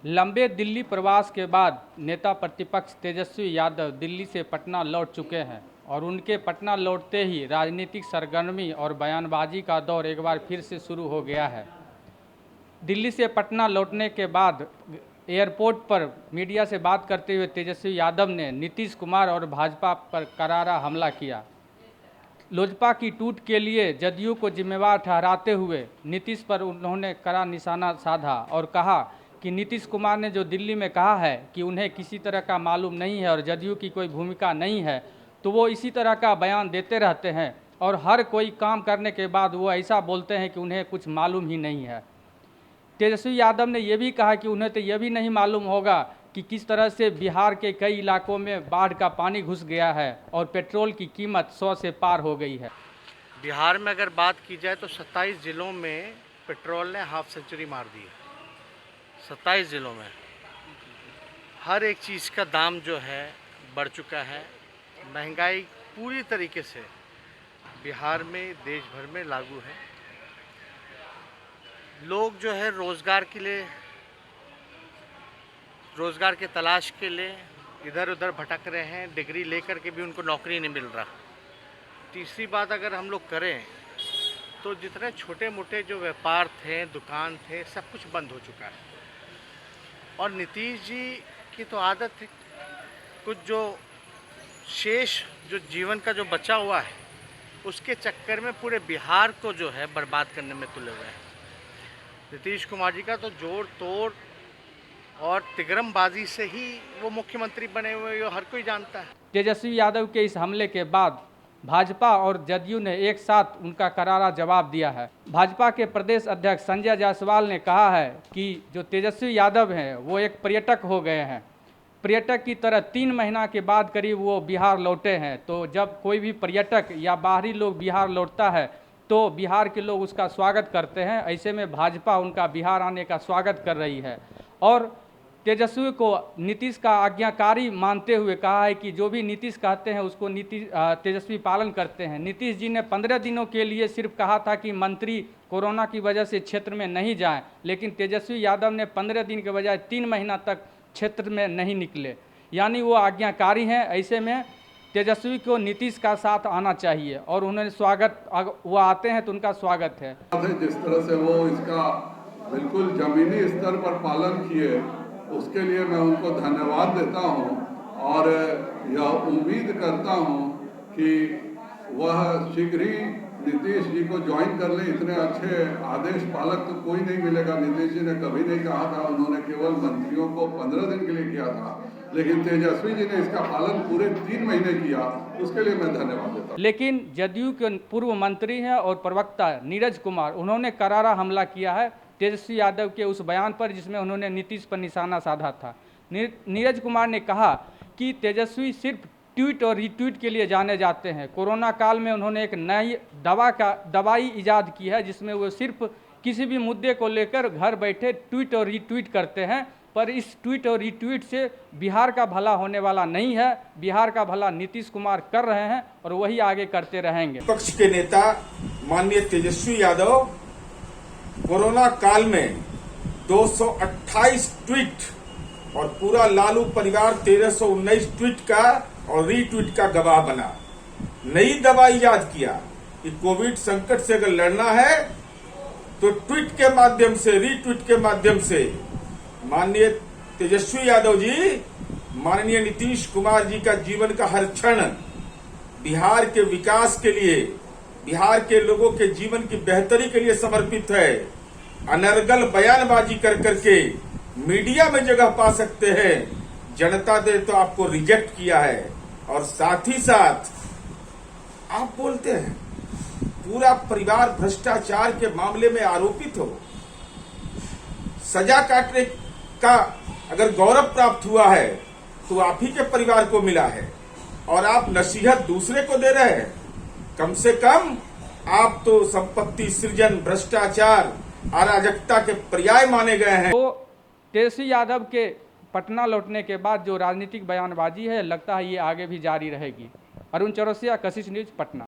लंबे दिल्ली प्रवास के बाद नेता प्रतिपक्ष तेजस्वी यादव दिल्ली से पटना लौट चुके हैं और उनके पटना लौटते ही राजनीतिक सरगर्मी और बयानबाजी का दौर एक बार फिर से शुरू हो गया है। दिल्ली से पटना लौटने के बाद एयरपोर्ट पर मीडिया से बात करते हुए तेजस्वी यादव ने नीतीश कुमार और भाजपा पर करारा हमला किया। लोजपा की टूट के लिए जदयू को जिम्मेवार ठहराते हुए नीतीश पर उन्होंने कड़ा निशाना साधा और कहा कि नीतीश कुमार ने जो दिल्ली में कहा है कि उन्हें किसी तरह का मालूम नहीं है और जदयू की कोई भूमिका नहीं है, तो वो इसी तरह का बयान देते रहते हैं और हर कोई काम करने के बाद वो ऐसा बोलते हैं कि उन्हें कुछ मालूम ही नहीं है। तेजस्वी यादव ने यह भी कहा कि उन्हें तो यह भी नहीं मालूम होगा कि किस तरह से बिहार के कई इलाकों में बाढ़ का पानी घुस गया है और पेट्रोल की कीमत 100 से पार हो गई है। बिहार में अगर बात की जाए तो 27 ज़िलों में पेट्रोल ने हाफ सेंचुरी मार दी है। 27 ज़िलों में हर एक चीज़ का दाम जो है बढ़ चुका है। महंगाई पूरी तरीके से बिहार में, देश भर में लागू है। लोग जो है रोज़गार के लिए, रोज़गार के तलाश के लिए इधर उधर भटक रहे हैं। डिग्री लेकर के भी उनको नौकरी नहीं मिल रहा। तीसरी बात अगर हम लोग करें तो जितने छोटे मोटे जो व्यापार थे, दुकान थे, सब कुछ बंद हो चुका है। और नीतीश जी की तो आदत है, कुछ जो शेष जो जीवन का जो बचा हुआ है उसके चक्कर में पूरे बिहार को जो है बर्बाद करने में तुले हुए हैं। नीतीश कुमार जी का तो जोड़ तोड़ और तिगरमबाजी से ही वो मुख्यमंत्री बने हुए हर कोई जानता है। तेजस्वी यादव के इस हमले के बाद भाजपा और जदयू ने एक साथ उनका करारा जवाब दिया है। भाजपा के प्रदेश अध्यक्ष संजय जायसवाल ने कहा है कि जो तेजस्वी यादव हैं वो एक पर्यटक हो गए हैं। पर्यटक की तरह 3 महीना के बाद करीब वो बिहार लौटे हैं। तो जब कोई भी पर्यटक या बाहरी लोग बिहार लौटता है तो बिहार के लोग उसका स्वागत करते हैं। ऐसे में भाजपा उनका बिहार आने का स्वागत कर रही है और तेजस्वी को नीतीश का आज्ञाकारी मानते हुए कहा है कि जो भी नीतीश कहते हैं उसको तेजस्वी पालन करते हैं। नीतीश जी ने 15 दिनों के लिए सिर्फ कहा था कि मंत्री कोरोना की वजह से क्षेत्र में नहीं जाएं, लेकिन तेजस्वी यादव ने 15 दिन के बजाय 3 महीना तक क्षेत्र में नहीं निकले, यानी वो आज्ञाकारी हैं। ऐसे में तेजस्वी को नीतीश का साथ आना चाहिए और उन्होंने स्वागत, वो आते हैं तो उनका स्वागत है। जिस तरह से वो इसका बिल्कुल जमीनी स्तर पर पालन किए उसके लिए मैं उनको धन्यवाद देता हूं और यह उम्मीद करता हूं कि वह शीघ्र ही नीतीश जी को ज्वाइन कर ले। इतने अच्छे आदेश पालक तो कोई नहीं मिलेगा। नीतीश जी ने कभी नहीं कहा था, उन्होंने केवल मंत्रियों को 15 दिन के लिए किया था, लेकिन तेजस्वी जी ने इसका पालन पूरे 3 महीने किया, उसके लिए मैं धन्यवाद देता हूं। लेकिन जदयू के पूर्व मंत्री हैं और प्रवक्ता नीरज कुमार, उन्होंने करारा हमला किया है तेजस्वी यादव के उस बयान पर जिसमें उन्होंने नीतीश पर निशाना साधा था। नीरज कुमार ने कहा कि तेजस्वी सिर्फ ट्वीट और रीट्वीट के लिए जाने जाते हैं। कोरोना काल में उन्होंने एक नई दवाई इजाद की है जिसमें वो सिर्फ किसी भी मुद्दे को लेकर घर बैठे ट्वीट और रीट्वीट करते हैं, पर इस ट्वीट और रीट्वीट से बिहार का भला होने वाला नहीं है। बिहार का भला नीतीश कुमार कर रहे हैं और वही आगे करते रहेंगे। विपक्ष के नेता माननीय तेजस्वी यादव कोरोना काल में 228 ट्वीट और पूरा लालू परिवार 1319 ट्वीट का और रीट्वीट का गवाह बना। नई दवा इजाद किया कि कोविड संकट से अगर लड़ना है तो ट्वीट के माध्यम से, रीट्वीट के माध्यम से। माननीय तेजस्वी यादव जी, माननीय नीतीश कुमार जी का जीवन का हर क्षण बिहार के विकास के लिए, बिहार के लोगों के जीवन की बेहतरी के लिए समर्पित है। अनर्गल बयानबाजी कर करके मीडिया में जगह पा सकते हैं। जनता ने तो आपको रिजेक्ट किया है और साथ ही साथ आप बोलते हैं पूरा परिवार भ्रष्टाचार के मामले में आरोपित हो। सजा काटने का अगर गौरव प्राप्त हुआ है तो आप ही के परिवार को मिला है और आप नसीहत दूसरे को दे रहे हैं। कम से कम आप तो संपत्ति सृजन, भ्रष्टाचार, अराजकता के पर्याय माने गए हैं। तो तेजस्वी यादव के पटना लौटने के बाद जो राजनीतिक बयानबाजी है, लगता है ये आगे भी जारी रहेगी। अरुण चौरसिया, कशिश न्यूज, पटना।